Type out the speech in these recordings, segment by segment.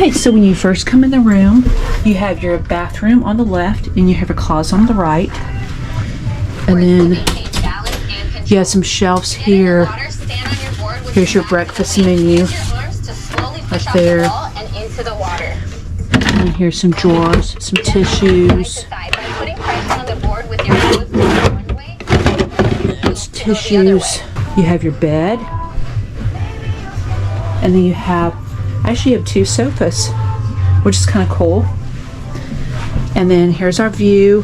Okay, so when you first come in the room, you have your bathroom on the left and you have a closet on the right. And then you have some shelves here. Here's your breakfast menu right there. And here's some drawers, some tissues. There's tissues. You have your bed. And then you have, actually you have 2 sofas, which is kind of cool. And then here's our view.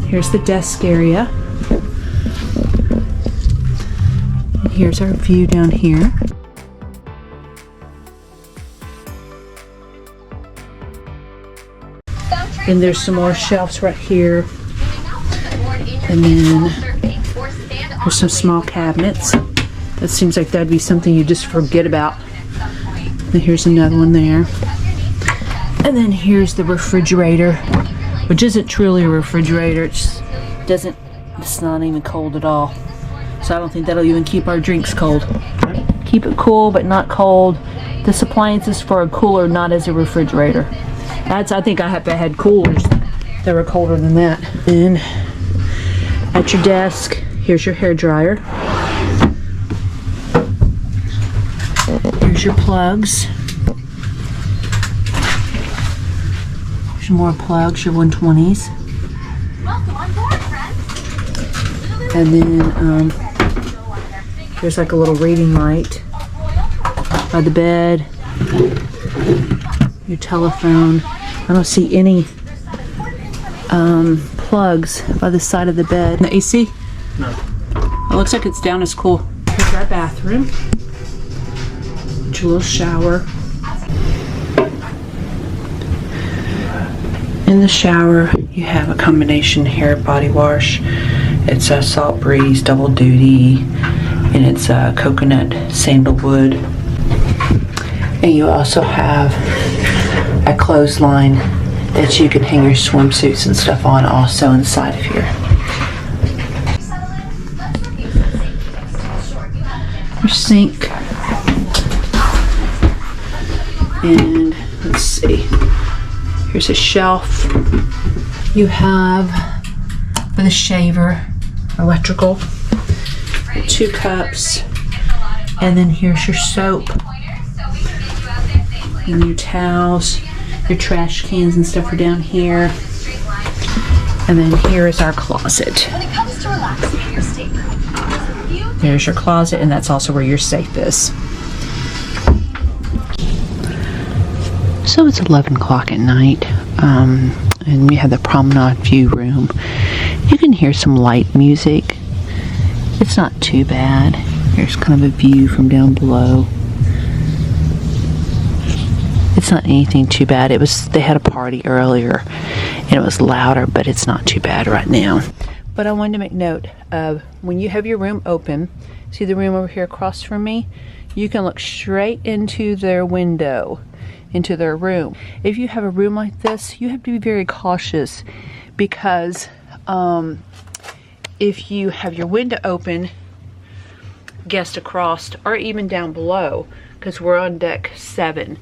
Here's the desk area. And here's our view down here. And there's some more shelves right here. And then there's some small cabinets. That seems like that'd be something you just forget about. And here's another one there. And then here's the refrigerator, which isn't truly a refrigerator. It's not even cold at all. So I don't think that'll even keep our drinks cold. Keep it cool, but not cold. This appliance is for a cooler, not as a refrigerator. I think I had coolers that were colder than that. And at your desk, here's your hair dryer. Here's your plugs. Here's more plugs, your 120s. And then there's like a little reading light by the bed. Your telephone. I don't see any plugs by the side of the bed. The AC? No. It looks like it's down as cool. Here's our bathroom. Get your little shower. In the shower, you have a combination hair body wash. It's a Salt Breeze double duty, and it's a coconut sandalwood. And you also have a clothesline that you can hang your swimsuits and stuff on, also inside of here. Your sink. And let's see. Here's a shelf. You have for the shaver, electrical, 2 cups, and then here's your soap, and your towels, your trash cans and stuff are down here. And then here is our closet. When it comes to relaxing in your stateroom, there's your closet, and that's also where your safe is. So it's 11 o'clock at night, and we have the Promenade-view room. You can hear some light music. It's not too bad. Here's kind of a view from down below. It's not anything too bad. They had a party earlier and it was louder, but it's not too bad right now. But I wanted to make note of when you have your room open, see the room over here across from me? You can look straight into their window, into their room. If you have a room like this, you have to be very cautious because if you have your window open, guest across, or even down below, because we're on deck 7,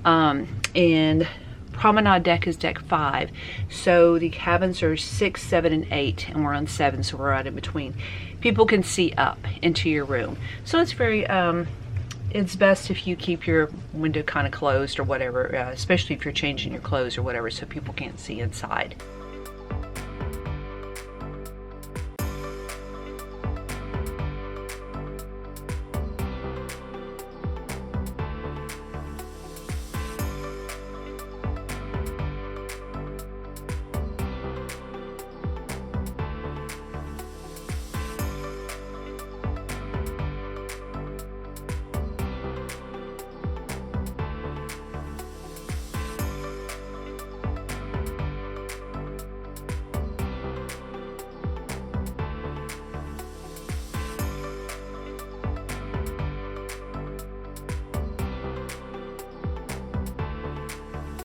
and Promenade deck is deck 5, so the cabins are 6, 7, and 8, and we're on 7, so we're right in between. People can see up into your room, so it's very it's best if you keep your window kind of closed or whatever, especially if you're changing your clothes or whatever, so people can't see inside.